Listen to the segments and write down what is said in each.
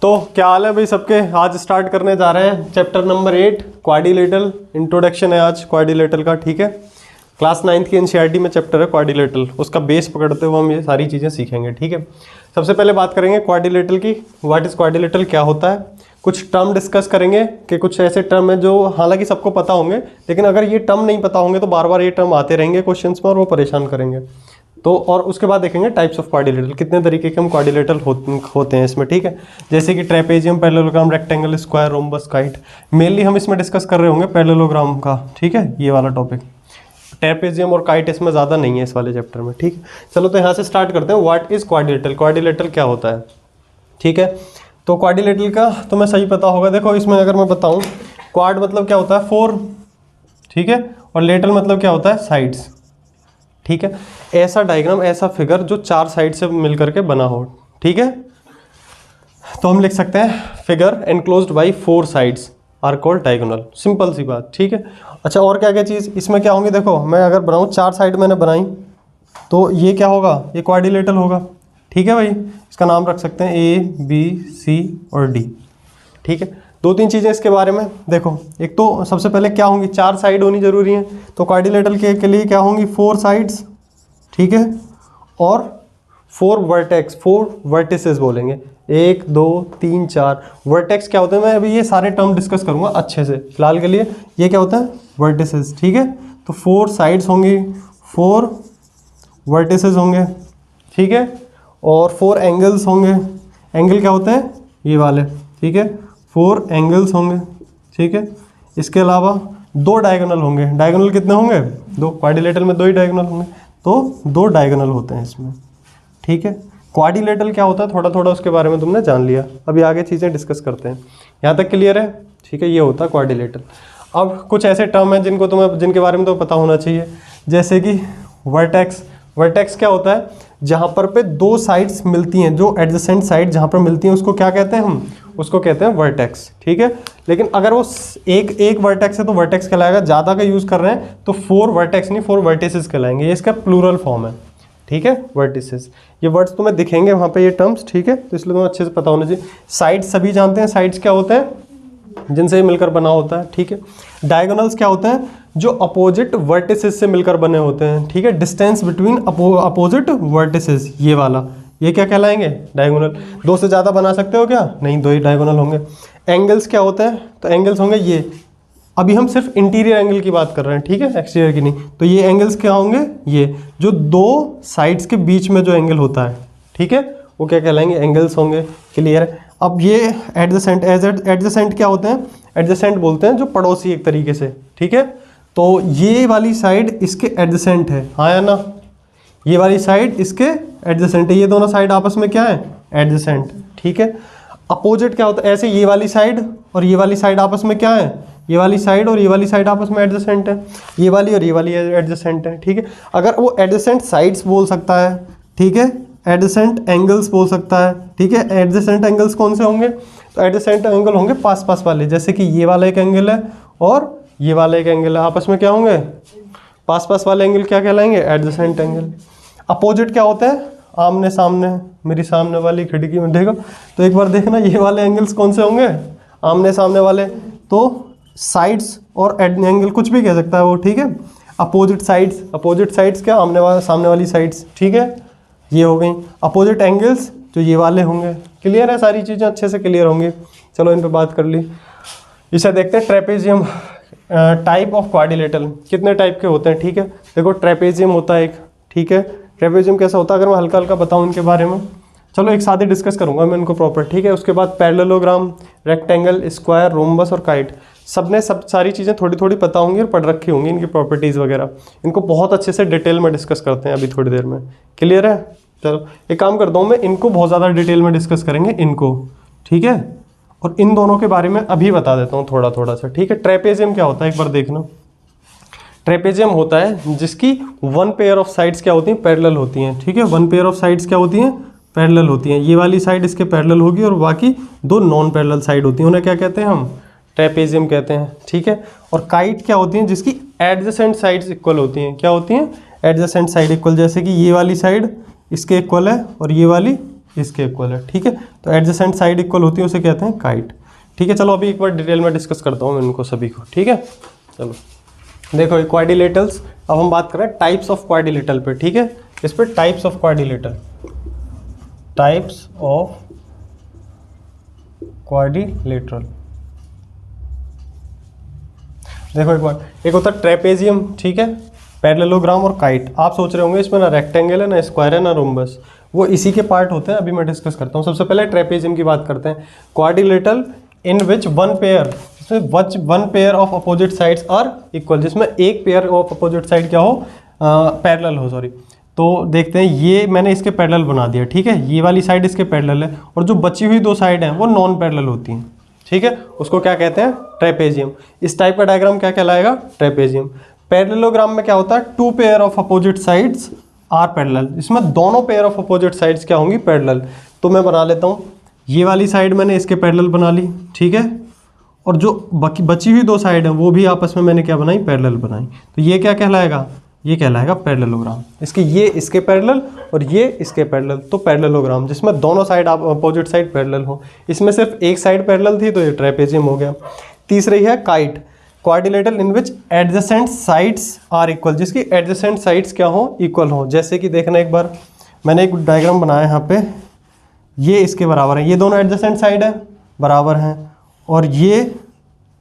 तो क्या हाल है भाई सबके। आज स्टार्ट करने जा रहे हैं चैप्टर नंबर 8 क्वाड्रिलेटरल। इंट्रोडक्शन है आज क्वाड्रिलेटरल का, ठीक है। क्लास 9th की एनसीईआरटी में चैप्टर है क्वाड्रिलेटरल, उसका बेस पकड़ते हुए हम ये सारी चीज़ें सीखेंगे, ठीक है। सबसे पहले बात करेंगे क्वाड्रिलेटरल की। व्हाट इज़ क्वाड्रिलेटरल, क्या होता है। कुछ टर्म डिस्कस करेंगे कि कुछ ऐसे टर्म हैं जो हालांकि सबको पता होंगे, लेकिन अगर ये टर्म नहीं पता होंगे तो बार बार ये टर्म आते रहेंगे क्वेश्चंस में और वो परेशान करेंगे। तो और उसके बाद देखेंगे टाइप्स ऑफ क्वाड्रिलेटरल, कितने तरीके के हम क्वाड्रिलेटरल होते हैं इसमें, ठीक है। जैसे कि trapezium, parallelogram, rectangle, square, rhombus, kite. Mainly हम इसमें डिस्कस कर रहे होंगे पैरेललोग्राम का, ठीक है, ये वाला टॉपिक। ट्रेपेजियम और काइट इसमें ज़्यादा नहीं है इस वाले चैप्टर में, ठीक है। चलो तो यहाँ से स्टार्ट करते हैं। व्हाट इज़ क्वाड्रिलेटरल, क्वाड्रिलेटरल क्या होता है, ठीक है। तो क्वाड्रिलेटरल का तुम्हें सही पता होगा। देखो इसमें अगर मैं बताऊँ, क्वाड मतलब क्या होता है 4, ठीक है, और लेटरल मतलब क्या होता है साइड्स, ठीक है। ऐसा डायग्राम, ऐसा फिगर जो 4 साइड से मिलकर के बना हो, ठीक है। तो हम लिख सकते हैं figure enclosed by 4 sides are called diagonal. Simple सी बात, ठीक है। अच्छा और क्या क्या चीज़ इसमें क्या होंगी, देखो मैं अगर बनाऊँ 4 साइड मैंने बनाई तो ये क्या होगा, ये क्वाड्रिलेटरल होगा, ठीक है भाई। इसका नाम रख सकते हैं A, B, C और D, ठीक है। 2-3 चीज़ें इसके बारे में देखो। एक तो सबसे पहले क्या होंगी, 4 साइड होनी जरूरी है। तो क्वाड्रिलेटरल के लिए क्या होंगी 4 साइड्स, ठीक है, और 4 वर्टेक्स, 4 वर्टिसेस बोलेंगे। 1 2 3 4 वर्टेक्स क्या होते हैं, मैं अभी ये सारे टर्म डिस्कस करूंगा अच्छे से। फिलहाल के लिए ये क्या होता है वर्टिसेस, ठीक है। तो 4 साइड्स होंगी, 4 वर्टिसेस होंगे, ठीक है, और 4 एंगल्स होंगे। एंगल क्या होते हैं ये वाले, ठीक है, 4 एंगल्स होंगे, ठीक है। इसके अलावा 2 डायगोनल होंगे। डायगोनल कितने होंगे 2, क्वाड्रिलेटरल में 2 ही डायगोनल होंगे, तो 2 डायगोनल होते हैं इसमें, ठीक है। क्वाड्रिलेटरल क्या होता है थोड़ा थोड़ा उसके बारे में तुमने जान लिया, अभी आगे चीज़ें डिस्कस करते हैं। यहाँ तक क्लियर है, ठीक है। ये होता है क्वाड्रिलेटरल। अब कुछ ऐसे टर्म हैं जिनके बारे में तो पता होना चाहिए, जैसे कि वर्टेक्स। वर्टेक्स क्या होता है, जहाँ पर पे 2 साइड्स मिलती हैं, जो एडजेसेंट साइड जहाँ पर मिलती हैं उसको क्या कहते हैं, हम उसको कहते हैं वर्टेक्स, ठीक है। लेकिन अगर वो एक वर्टेक्स है तो वर्टेक्स कहलाएगा। ज़्यादा का यूज़ कर रहे हैं तो 4 वर्टेक्स नहीं 4 वर्टिसेस कहलाएंगे। ये इसका प्लूरल फॉर्म है, ठीक है, वर्टिसेस। ये वर्ड्स तुम्हें दिखेंगे वहाँ पे ये टर्म्स, ठीक है, तो इसलिए तुम्हें अच्छे से पता होना चाहिए। साइड्स सभी जानते हैं, साइड्स क्या होते हैं जिनसे ये मिलकर बना होता है, ठीक है। डायगोनल्स क्या होते हैं, जो अपोजिट वर्टिसेस से मिलकर बने होते हैं, ठीक है। डिस्टेंस बिटवीन अपोजिट वर्टिसेस, ये वाला, ये क्या कहलाएंगे डायगोनल। 2 से ज़्यादा बना सकते हो क्या, नहीं, 2 ही डायगोनल होंगे। एंगल्स क्या होते हैं, तो एंगल्स होंगे ये। अभी हम सिर्फ इंटीरियर एंगल की बात कर रहे हैं, ठीक है, एक्सटीरियर की नहीं। तो ये एंगल्स क्या होंगे, ये जो 2 साइड्स के बीच में जो एंगल होता है, ठीक है, वो क्या कहलाएंगे एंगल्स होंगे। क्लियर है। अब ये एडजेसेंट, एडजेसेंट क्या होते हैं, एडजेसेंट बोलते हैं जो पड़ोसी एक तरीके से, ठीक है। तो ये वाली साइड इसके एडजेसेंट है, हाँ या ना, ये वाली साइड इसके एडजेसेंट है। ये दोनों साइड आपस में क्या है एडजेसेंट, ठीक है। अपोजिट क्या होता है, ऐसे ये वाली साइड और ये वाली साइड आपस में क्या है, ये वाली साइड और ये वाली साइड आपस में एडजेसेंट है। ये वाली और ये वाली एडजेसेंट है, ठीक है। अगर वो एडजेसेंट साइड्स बोल सकता है, ठीक है, एडजेसेंट एंगल्स बोल सकता है, ठीक है। एडजेसेंट एंगल्स कौन से होंगे, तो एडजेसेंट एंगल होंगे पास पास वाले, जैसे कि ये वाला एक एंगल है और ये वाला एक एंगल है, आपस में क्या होंगे पास पास वाले एंगल क्या कहलाएंगे एडजेसेंट एंगल। अपोजिट क्या होते हैं, आमने सामने, मेरी सामने वाली खिड़की में देखो तो एक बार देखना ये वाले एंगल्स कौन से होंगे, आमने सामने वाले। तो साइड्स और एंगल कुछ भी कह सकता है वो, ठीक है। अपोजिट साइड्स क्या, आमने वाला सामने वाली साइड्स, ठीक है, ये हो गई। अपोजिट एंगल्स जो ये वाले होंगे। क्लियर है, सारी चीज़ें अच्छे से क्लियर होंगी। चलो इन पे बात कर ली। इसे देखते हैं ट्रेपेजियम। टाइप ऑफ क्वाड्रिलेटरल, कितने टाइप के होते हैं, ठीक है। देखो ट्रेपेजियम होता है एक, ठीक है। ट्रेपेजियम कैसा होता है, अगर मैं हल्का हल्का बताऊँ इनके बारे में, चलो एक साथ ही डिस्कस करूंगा मैं इनको प्रॉपर, ठीक है। उसके बाद पैरेललोग्राम, रेक्टेंगल, स्क्वायर, रोम्बस और काइट, सब सारी चीज़ें थोड़ी थोड़ी पता होंगी और पढ़ रखी होंगी, इनकी प्रॉपर्टीज़ वगैरह। इनको बहुत अच्छे से डिटेल में डिस्कस करते हैं अभी थोड़ी देर में। क्लियर है। चलो एक काम करता हूँ मैं, इनको बहुत ज़्यादा डिटेल में डिस्कस करेंगे इनको, ठीक है। और इन दोनों के बारे में अभी बता देता हूँ थोड़ा थोड़ा सा, ठीक है। ट्रेपेजियम क्या होता है एक बार देखना। ट्रेपेजियम होता है जिसकी 1 पेयर ऑफ साइड्स क्या होती हैं, पैरेलल होती हैं, ठीक है। 1 पेयर ऑफ साइड्स क्या होती हैं, पैरेलल होती हैं। ये वाली साइड इसके पैरेलल होगी और बाकी 2 नॉन पैरेलल साइड होती हैं, उन्हें क्या कहते हैं हम ट्रेपेजियम कहते हैं, ठीक है। और काइट क्या होती हैं, जिसकी एडजेसेंट साइड्स इक्वल होती हैं। क्या होती हैं, एडजेसेंट साइड इक्वल, जैसे कि ये वाली साइड इसके इक्वल है और ये वाली इसके इक्वल है, ठीक है। तो एडजेसेंट साइड इक्वल होती है उसे कहते हैं काइट, ठीक है। चलो अभी एक बार डिटेल में डिस्कस करता हूँ मैं इनको सभी को, ठीक है। चलो देखो क्वाड्रिलेटरल्स, अब हम बात कर रहे हैं टाइप्स ऑफ क्वाड्रिलेटरल पे, ठीक है। इस पर types of quadrilateral, types of quadrilateral. देखो एक बार, एक होता है ट्रेपेजियम, ठीक है, पैरेललोग्राम और काइट। आप सोच रहे होंगे इसमें ना रेक्टेंगल है, ना स्क्वायर है, ना रोम्बस, वो इसी के पार्ट होते हैं। अभी मैं डिस्कस करता हूँ। सबसे पहले ट्रेपेजियम की बात करते हैं। Quadrilateral in which one pair, जिसमें one pair of opposite sides are equal, जिसमें एक पेयर ऑफ अपोजिट साइड क्या हो, पैरेलल हो, सॉरी। तो देखते हैं, ये मैंने इसके पैरेलल बना दिया, ठीक है, ये वाली साइड इसके पैरेलल है, और जो बची हुई दो साइड हैं वो नॉन पैरेलल होती हैं, ठीक है। उसको क्या कहते हैं, ट्रेपेजियम। इस टाइप का डायग्राम क्या कहलाएगा, ट्रेपेजियम। पैरेललोग्राम में क्या होता है, two pair of opposite sides are parallel, इसमें दोनों पेयर ऑफ अपोजिट साइड्स क्या होंगी, पैरेलल। तो मैं बना लेता हूँ, ये वाली साइड मैंने इसके पैरेलल बना ली, ठीक है, और जो बची हुई दो साइड हैं वो भी आपस में मैंने क्या बनाई, पैरेलल बनाई। तो ये क्या कहलाएगा, ये कहलाएगा पैरेललोग्राम। इसके ये इसके पैरेलल और ये इसके पैरेलल, तो पैरेललोग्राम जिसमें दोनों साइड आप अपोजिट साइड पैरेलल हो। इसमें सिर्फ एक साइड पैरेलल थी तो ये ट्रेपेजियम हो गया। तीसरी है kite, quadrilateral in which adjacent sides are equal, जिसकी एडजेसेंट साइड्स क्या हो, इक्वल हो। जैसे कि देखना एक बार, मैंने एक डायग्राम बनाया यहाँ पे, ये इसके बराबर है, ये दोनों एडजेसेंट साइड है, बराबर हैं, और ये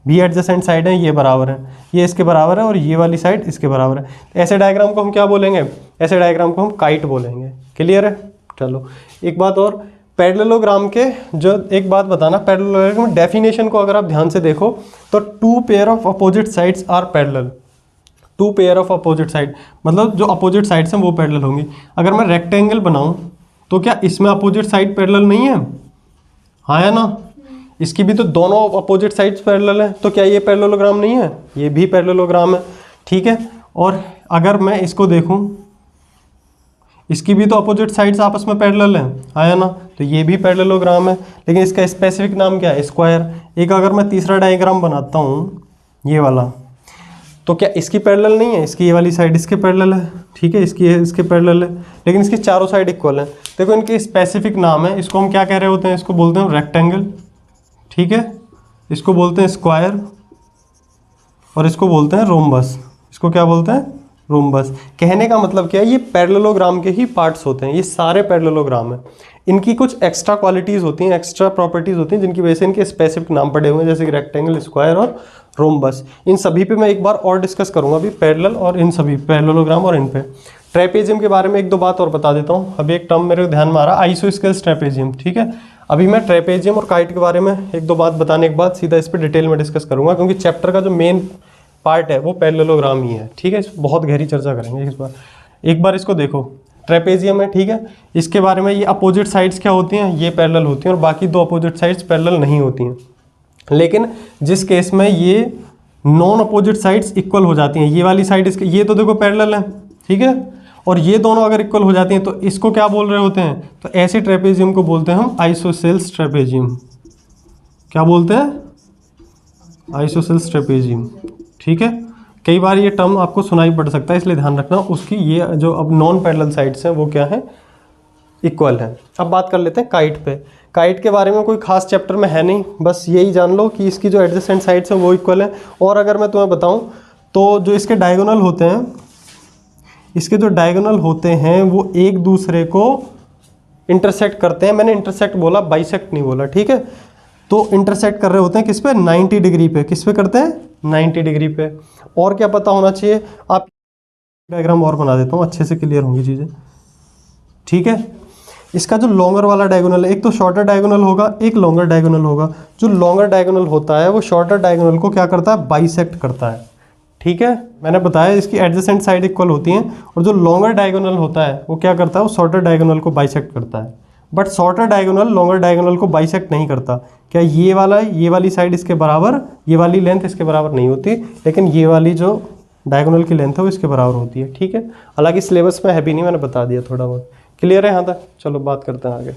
भी एडजेसेंट साइड है, ये बराबर है, ये इसके बराबर है, और ये वाली साइड इसके बराबर है। ऐसे डायग्राम को हम क्या बोलेंगे, ऐसे डायग्राम को हम काइट बोलेंगे। क्लियर है। चलो एक बात और, पैरेललोग्राम के जो एक बात बताना, पैरेललोग्राम डेफिनेशन को अगर आप ध्यान से देखो तो two pair of opposite sides are parallel. Two pair of opposite side मतलब जो अपोजिट साइड्स हैं वो पैरेलल होंगी। अगर मैं रेक्टेंगल बनाऊं तो क्या इसमें अपोजिट साइड पैरेलल नहीं है, हाँ है ना, इसकी भी तो दोनों अपोजिट साइड्स पैरेलल है, तो क्या ये पैरेललोग्राम नहीं है, ये भी पैरेललोग्राम है, ठीक है। और अगर मैं इसको देखूं, इसकी भी तो अपोजिट साइड्स आपस में पैरेलल है, आया ना, तो ये भी पैरेललोग्राम है, लेकिन इसका स्पेसिफिक नाम क्या है, स्क्वायर। एक अगर मैं तीसरा डायग्राम बनाता हूँ ये वाला, तो क्या इसकी पैरेलल नहीं है, इसकी ये वाली साइड इसके पैरेलल है, ठीक है, इसकी इसके पैरेलल है, लेकिन इसकी चारों साइड इक्वल है। देखो इनके स्पेसिफिक नाम है, इसको हम क्या कह रहे होते हैं, इसको बोलते हैं रेक्टेंगल, ठीक है, इसको बोलते हैं स्क्वायर, और इसको बोलते हैं रोम्बस। इसको क्या बोलते हैं, रोम्बस। कहने का मतलब क्या है, ये पैरेललोग्राम के ही पार्ट्स होते हैं, ये सारे पैरेललोग्राम हैं। इनकी कुछ एक्स्ट्रा क्वालिटीज़ होती हैं, एक्स्ट्रा प्रॉपर्टीज़ होती हैं, जिनकी वजह से इनके स्पेसिफिक नाम पड़े हुए हैं, जैसे कि रेक्टेंगल, स्क्वायर और रोम्बस। इन सभी पे मैं एक बार और डिस्कस करूंगा अभी, पैरेलल और इन सभी पैरेललोग्राम और इन पे। ट्रेपेजियम के बारे में एक दो बात और बता देता हूँ। अभी एक टर्म मेरे ध्यान में आ रहा है, आइसोस्केल्स ट्रेपेजियम, ठीक है। अभी मैं ट्रेपेजियम और काइट के बारे में एक दो बात बताने के बाद सीधा इस पर डिटेल में डिस्कस करूंगा, क्योंकि चैप्टर का जो मेन पार्ट है वो पैरेललोग्राम ही है, ठीक है। बहुत गहरी चर्चा करेंगे इस बार। एक बार इसको देखो, ट्रेपेजियम है, ठीक है, इसके बारे में ये अपोजिट साइड्स क्या होती हैं, ये पैरेलल होती हैं, और बाकी दो अपोजिट साइड्स पैरेलल नहीं होती हैं। लेकिन जिस केस में ये नॉन अपोजिट साइड्स इक्वल हो जाती हैं, ये वाली साइड इसके, ये तो देखो पैरेलल है, ठीक है, और ये दोनों अगर इक्वल हो जाती हैं तो इसको क्या बोल रहे होते हैं, तो ऐसे ट्रेपेजियम को बोलते हैं हम आइसोसेल्स ट्रेपेजियम। क्या बोलते हैं, आइसोसेल्स ट्रेपेजियम, ठीक है। कई बार ये टर्म आपको सुनाई पड़ सकता है, इसलिए ध्यान रखना उसकी, ये जो अब नॉन पैरेलल साइड्स हैं वो क्या है, इक्वल है। अब बात कर लेते हैं काइट पे। काइट के बारे में कोई खास चैप्टर में है नहीं, बस यही जान लो कि इसकी जो एडजेसेंट साइड्स हैं वो इक्वल है। और अगर मैं तुम्हें बताऊं तो जो इसके डायगोनल होते हैं, इसके जो डायगोनल होते हैं वो एक दूसरे को इंटरसेक्ट करते हैं। मैंने इंटरसेक्ट बोला, बाइसेक्ट नहीं बोला, ठीक है। तो इंटरसेक्ट कर रहे होते हैं किस पे, 90 डिग्री पे। किस पे करते हैं, 90 डिग्री पे। और क्या पता होना चाहिए, आप डायग्राम और बना देता हूँ, अच्छे से क्लियर होंगी चीज़ें, ठीक है। इसका जो लॉन्गर वाला डायगोनल है, एक तो शॉर्टर डायगोनल होगा, एक लॉन्गर डायगोनल होगा। जो लॉन्गर डायगोनल होता है वो शॉर्टर डायगोनल को क्या करता है, बाइसेक्ट करता है, ठीक है। मैंने बताया इसकी एडजेसेंट साइड इक्वल होती हैं, और जो लॉन्गर डायगोनल होता है वो क्या करता है, वो शॉर्टर डायगोनल को बाइसेक्ट करता है। But shorter diagonal longer diagonal को बाइसेक्ट नहीं करता। क्या ये वाली साइड इसके बराबर, ये वाली लेंथ इसके बराबर नहीं होती, लेकिन ये वाली जो डायगोनल की लेंथ है वो इसके बराबर होती है, ठीक है। हालांकि सिलेबस में है भी नहीं, मैंने बता दिया थोड़ा बहुत। क्लियर है यहाँ तक, चलो बात करते हैं आगे।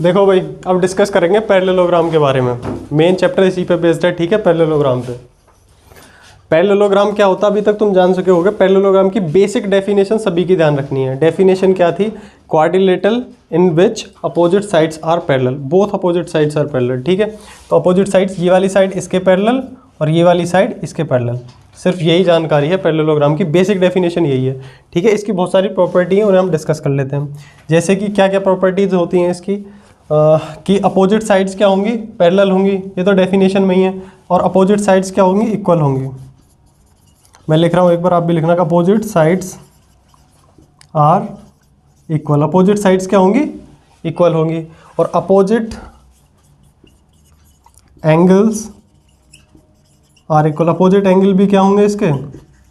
देखो भाई, अब डिस्कस करेंगे पैरेललोग्राम के बारे में। मेन चैप्टर इसी पे बेस्ड है, ठीक है, पैरेललोग्राम पे। पैरेललोग्राम क्या होता है अभी तक तुम जान सके होगे। पैरेललोग्राम की बेसिक डेफिनेशन सभी की ध्यान रखनी है। डेफिनेशन क्या थी? Quadrilateral in which opposite sides are parallel, both opposite sides are parallel. ठीक है, तो अपोजिट साइड्स, ये वाली साइड इसके पैरेलल और ये वाली साइड इसके पैरेलल। सिर्फ यही जानकारी है पैरेललोग्राम की, बेसिक डेफिनेशन यही है। ठीक है, इसकी बहुत सारी प्रॉपर्टी है, उन्हें हम डिस्कस कर लेते हैं। जैसे कि क्या क्या प्रॉपर्टीज होती हैं इसकी, कि अपोजिट साइड्स क्या होंगी? पैरेलल होंगी, ये तो डेफिनेशन में ही है। और अपोजिट साइड्स क्या होंगी? इक्वल होंगी। मैं लिख रहा हूँ, एक बार आप भी लिखना, opposite sides are equal. Opposite sides क्या होंगी? इक्वल होंगी। और opposite angles are equal. Opposite angle भी क्या होंगे इसके?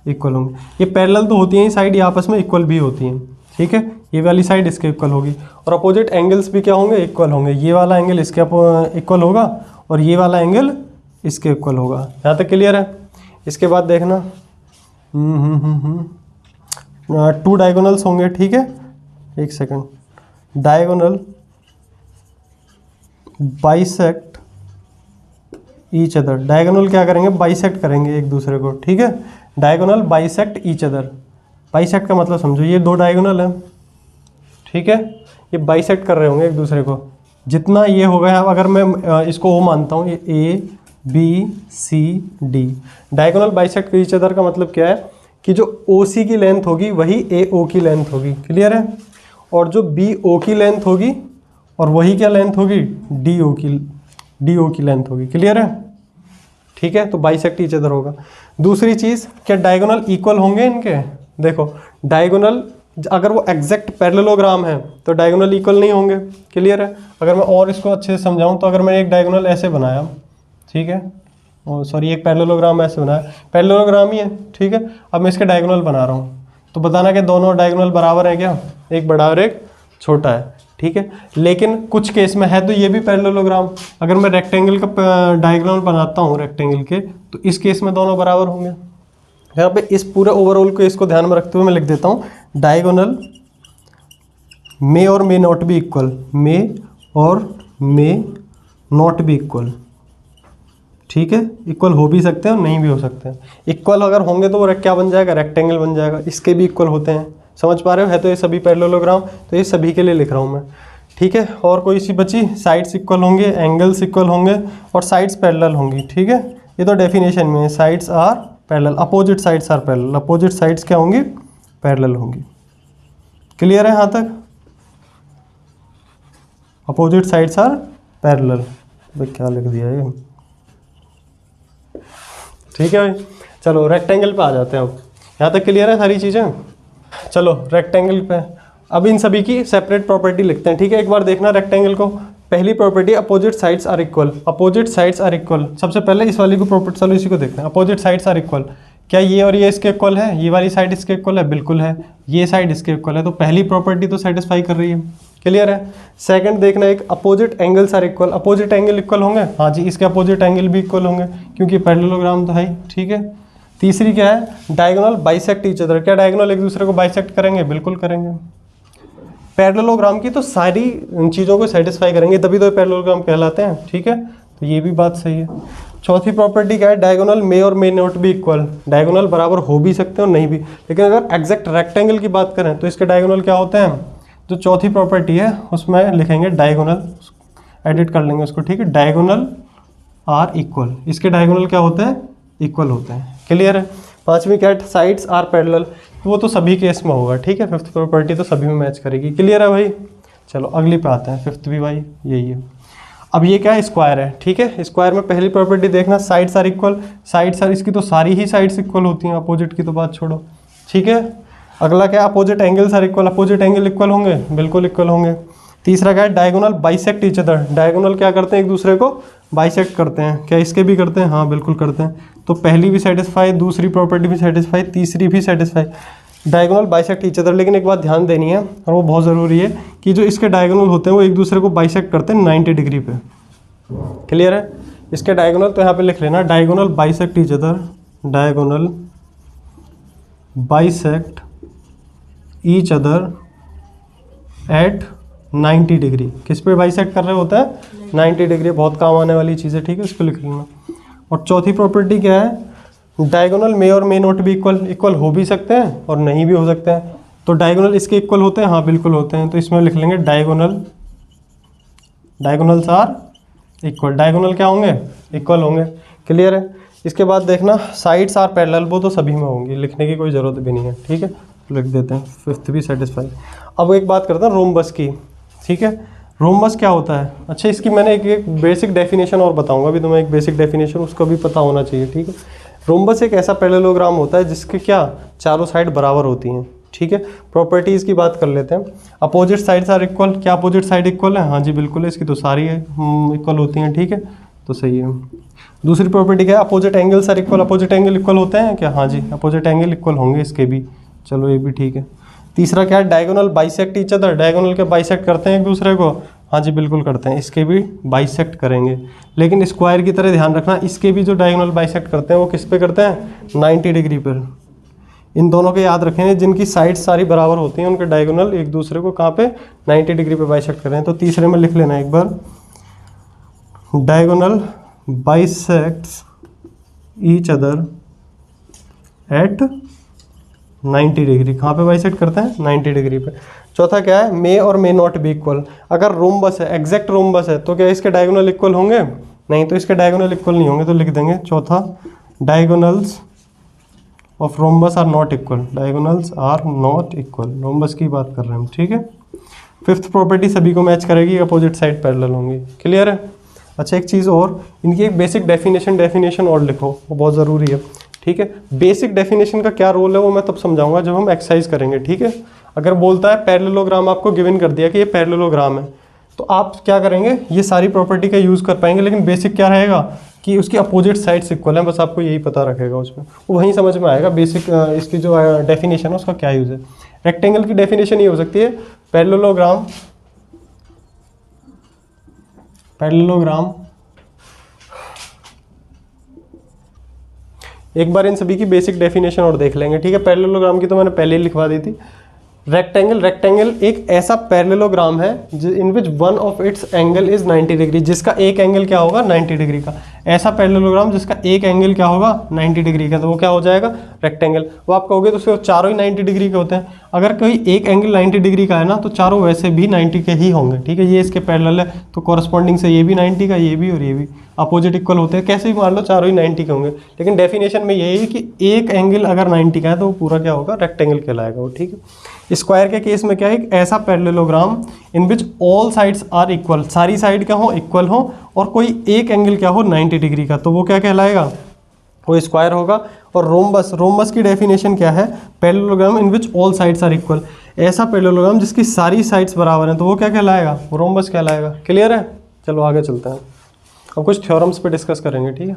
इक्वल होंगे। ये पैरेलल तो होती हैं साइड, ये आपस में इक्वल भी होती हैं। ठीक है, ये वाली साइड इसके इक्वल होगी। और अपोजिट एंगल्स भी क्या होंगे? इक्वल होंगे। ये वाला एंगल इसके इक्वल होगा और ये वाला एंगल इसके इक्वल होगा। यहाँ तक क्लियर है? इसके बाद देखना, 2 डायगोनल्स होंगे। ठीक है, एक second, diagonal bisect each other. डायगोनल क्या करेंगे? बाइसेक्ट करेंगे एक दूसरे को। ठीक है, diagonal bisect each other. Bisect का मतलब समझो, ये 2 डायगोनल है। ठीक है, ये बाइसेक्ट कर रहे होंगे एक दूसरे को। जितना ये हो गया, अगर मैं इसको ओ मानता हूँ, ये A B C D. Diagonal bisect each other का मतलब क्या है? कि जो ओ सी की लेंथ होगी वही ए ओ की लेंथ होगी। क्लियर है? और जो बी ओ की लेंथ होगी और वही क्या लेंथ होगी? डी ओ की लेंथ होगी। क्लियर है? ठीक है, तो बाइसेक्ट ईच अदर होगा। दूसरी चीज़, क्या डायगोनल इक्वल होंगे इनके? देखो, डायगोनल अगर वो एग्जैक्ट पैरेललोग्राम है तो डायगोनल इक्वल नहीं होंगे। क्लियर है? अगर मैं और इसको अच्छे से समझाऊं तो अगर मैं एक डायगोनल ऐसे बनाया, ठीक है, सॉरी एक पैरेललोग्राम ऐसे बनाया, पैरेललोग्राम ही है। ठीक है, अब मैं इसके डायगोनल बना रहा हूँ, तो बताना कि दोनों डायगोनल बराबर हैं क्या? एक बड़ा और एक छोटा है। ठीक है, लेकिन कुछ केस में है तो ये भी पैरेललोग्राम। अगर मैं रेक्टेंगल का डायगोनल बनाता हूँ रेक्टेंगल के, तो इस केस में दोनों बराबर होंगे। यहाँ पे इस पूरे ओवरऑल को इसको ध्यान में रखते हुए मैं लिख देता हूँ, डायगोनल मे और मे नॉट बी इक्वल। मे और मे नॉट बी इक्वल। ठीक है, इक्वल हो भी सकते हैं और नहीं भी हो सकते हैं। इक्वल अगर होंगे तो वो क्या बन जाएगा? रेक्टेंगल बन जाएगा। इसके भी इक्वल होते हैं। समझ पा रहे हो? है तो ये सभी पैरेललोग्राम, तो ये सभी के लिए लिख रहा हूँ मैं। ठीक है, और कोई सी बची? साइड्स इक्वल होंगे, एंगल्स इक्वल होंगे और साइड्स पैरेलल होंगी। ठीक है, ये तो डेफिनेशन में है, sides are parallel, opposite sides are parallel. Opposite sides क्या होंगी? पैरेलल होंगी। क्लियर है यहाँ तक? Opposite sides are parallel. क्या लिख दिया ये? ठीक है भाई, चलो रेक्टेंगल पे आ जाते हैं। अब यहाँ तक क्लियर है सारी चीज़ें? चलो रेक्टेंगल पे अब इन सभी की सेपरेट प्रॉपर्टी लिखते हैं। ठीक है, एक बार देखना रेक्टेंगल को। पहली property, opposite sides are equal. Opposite sides are equal, सबसे पहले इस वाली को प्रॉपर्टी, चलो इसी को देखते हैं। अपोजिट साइड्स आर इक्वल, क्या ये और ये इसके इक्वल है? ये वाली साइड इसके इक्वल है? बिल्कुल है। ये साइड इसके इक्वल है, तो पहली प्रॉपर्टी तो सेटिस्फाई कर रही है। क्लियर है? सेकंड देखना, एक opposite angles are equal. Opposite angle equal होंगे? हाँ जी, इसके अपोजिट एंगल भी इक्वल होंगे क्योंकि पैरेललोग्राम तो है। ठीक है, तीसरी क्या है? Diagonal bisect each other. क्या डायगोनल एक दूसरे को बाइसेक्ट करेंगे? बिल्कुल करेंगे। पैरेललोग्राम की तो सारी चीज़ों को सेटिस्फाई करेंगे, तभी तो पैरेललोग्राम कहलाते हैं। ठीक है, तो ये भी बात सही है। चौथी प्रॉपर्टी क्या है? डायगोनल मे और may not be equal. Diagonal बराबर हो भी सकते हैं और नहीं भी, लेकिन अगर एग्जैक्ट रेक्टेंगल की बात करें तो इसके डायगोनल क्या होते हैं? जो चौथी प्रॉपर्टी है उसमें लिखेंगे डायगोनल, एडिट कर लेंगे उसको। ठीक है, डायगोनल आर इक्वल। इसके डायगोनल क्या होते हैं? इक्वल होते हैं। क्लियर है? पांचवी क्या है? Sides are parallel. वो तो सभी केस में होगा। ठीक है, फिफ्थ प्रॉपर्टी तो सभी में मैच करेगी। क्लियर है भाई? चलो अगली पे आते हैं। फिफ्थ भी भाई यही है। अब ये क्या है? स्क्वायर है। ठीक है, स्क्वायर में पहली प्रॉपर्टी देखना, sides are equal. Sides are, इसकी तो सारी ही साइड्स इक्वल होती हैं, अपोजिट की तो बात छोड़ो। ठीक है, अगला क्या है? Opposite angles are equal. Opposite angle equal होंगे? बिल्कुल इक्वल होंगे। तीसरा क्या है? Diagonal bisect each other. डायगोनल क्या करते हैं? एक दूसरे को बाइसेक्ट करते हैं। क्या इसके भी करते हैं? हाँ बिल्कुल करते हैं। तो पहली भी सेटिस्फाई, दूसरी प्रॉपर्टी भी सेटिस्फाई, तीसरी भी satisfy. Diagonal bisect each other. लेकिन एक बात ध्यान देनी है और वो बहुत ज़रूरी है कि जो इसके डायगोनल होते हैं वो एक दूसरे को बाइसेक्ट करते हैं 90 डिग्री पे। क्लियर है? इसके डायगोनल तो यहाँ पे लिख लेना, diagonal bisect each other. Diagonal bisect each other at 90 degree. किस पे बाइसेक्ट कर रहे होता है? 90 डिग्री। बहुत काम आने वाली चीज़ है। ठीक है, इसको लिख लेना। और चौथी प्रॉपर्टी क्या है? डायगोनल मे और मे नॉट भी इक्वल हो भी सकते हैं और नहीं भी हो सकते हैं। तो डायगोनल इसके इक्वल होते हैं, हाँ बिल्कुल होते हैं। तो इसमें लिख लेंगे डायगोनल्स आर इक्वल। डायगोनल क्या होंगे? इक्वल होंगे। क्लियर है? इसके बाद देखना साइड्स आर पैरेलल, वो तो सभी में होंगी, लिखने की कोई ज़रूरत भी नहीं है। ठीक है, लिख देते हैं, फिफ्थ भी सेटिस्फाई। अब एक बात करते हैं रोम्बस की। ठीक है, रोम्बस क्या होता है? अच्छा, इसकी मैंने एक बेसिक डेफिनेशन और बताऊंगा अभी तुम्हें, एक बेसिक डेफिनेशन उसको भी पता होना चाहिए। ठीक है, रोम्बस एक ऐसा पैरेललोग्राम होता है जिसके क्या चारों साइड बराबर होती हैं। ठीक है, प्रॉपर्टीज़ की बात कर लेते हैं। अपोजिट साइड्स आर इक्वल, क्या अपोजिट साइड इक्वल है? हाँ जी बिल्कुल है, इसकी तो सारी है इक्वल होती हैं। ठीक है, तो सही है। दूसरी प्रॉपर्टी क्या है? Opposite angles are equal, opposite angle equal होते हैं क्या? हाँ जी, अपोजिट एंगल इक्वल होंगे इसके भी। चलो ये भी ठीक है। तीसरा क्या है? Diagonal bisect each other, diagonal के बाइसेक्ट करते हैं एक दूसरे को? हाँ जी बिल्कुल करते हैं, इसके भी बाइसेक्ट करेंगे। लेकिन स्क्वायर की तरह ध्यान रखना, इसके भी जो डायगोनल बाइसेक्ट करते हैं वो किस पे करते हैं? 90 डिग्री पर। इन दोनों के याद रखेंगे, जिनकी साइड्स सारी बराबर होती हैं उनके डायगोनल एक दूसरे को कहाँ पे? 90 डिग्री पे बाइसेक्ट करें। तो तीसरे में लिख लेना एक बार, diagonal bisects each other at 90 degree. कहाँ पे बाइसेक्ट करते हैं? 90 डिग्री पे। चौथा क्या है? मे और मे नॉट बी इक्वल। अगर रोम्बस है, एग्जैक्ट रोम्बस है, तो क्या इसके डायगोनल इक्वल होंगे? नहीं, तो इसके डायगोनल इक्वल नहीं होंगे। तो लिख देंगे चौथा, diagonals of rhombus are not equal, diagonals are not equal. Rhombus की बात कर रहे हैं हम। ठीक है, फिफ्थ प्रॉपर्टी सभी को मैच करेगी, अपोजिट साइड पैरेलल होंगी। क्लियर है? अच्छा, एक चीज़ और, इनकी एक बेसिक डेफिनेशन और लिखो, वो बहुत ज़रूरी है। ठीक है, बेसिक डेफिनेशन का क्या रोल है वो मैं तब समझाऊंगा जब हम एक्सरसाइज करेंगे। ठीक है, अगर बोलता है पैरेललोग्राम, आपको गिवन कर दिया कि ये पैरेललोग्राम है, तो आप क्या करेंगे? ये सारी प्रॉपर्टी का यूज़ कर पाएंगे, लेकिन बेसिक क्या रहेगा कि उसकी अपोजिट साइड्स इक्वल हैं, बस आपको यही पता रखेगा उसमें, वो वहीं समझ में आएगा बेसिक इसकी जो डेफिनेशन है उसका क्या यूज़ है। रेक्टेंगल की डेफिनेशन ये हो सकती है, पैरेललोग्राम एक बार इन सभी की बेसिक डेफिनेशन और देख लेंगे। ठीक है, पैरेललोग्राम की तो मैंने पहले ही लिखवा दी थी। रेक्टेंगल एक ऐसा पैरेललोग्राम है in which one of its angle is 90 degree, जिसका एक एंगल क्या होगा? 90 डिग्री का। ऐसा पैरेललोग्राम जिसका एक एंगल क्या होगा? 90 डिग्री का, तो वो क्या हो जाएगा? रेक्टेंगल। वो आप कहोगे तो उसके चारों ही 90 डिग्री के होते हैं। अगर कोई एक एंगल 90 डिग्री का है ना, तो चारों वैसे भी 90 के ही होंगे। ठीक है, ये इसके पैरेलल है, तो कॉरस्पॉन्डिंग से ये भी 90 का, ये भी और ये भी अपोजिट इक्वल होते हैं। कैसे भी मान लो चारों ही 90 के होंगे, लेकिन डेफिनेशन में यही है कि एक एंगल अगर 90 का है तो वो पूरा क्या होगा? रेक्टेंगल कहलाएगा वो। ठीक है, स्क्वायर के केस में क्या है? एक ऐसा parallelogram in which all sides are equal, सारी साइड क्या हो? इक्वल हो, और कोई एक एंगल क्या हो? 90 डिग्री का, तो वो क्या कहलाएगा? वो स्क्वायर होगा। और रोम्बस की डेफिनेशन क्या है? Parallelogram in which all sides are equal, ऐसा पैरेललोग्राम जिसकी सारी साइड्स बराबर हैं, तो वो क्या कहलाएगा? रोम्बस कहलाएगा। क्लियर है? चलो आगे चलते हैं, अब कुछ थ्योरम्स पे डिस्कस करेंगे। ठीक है।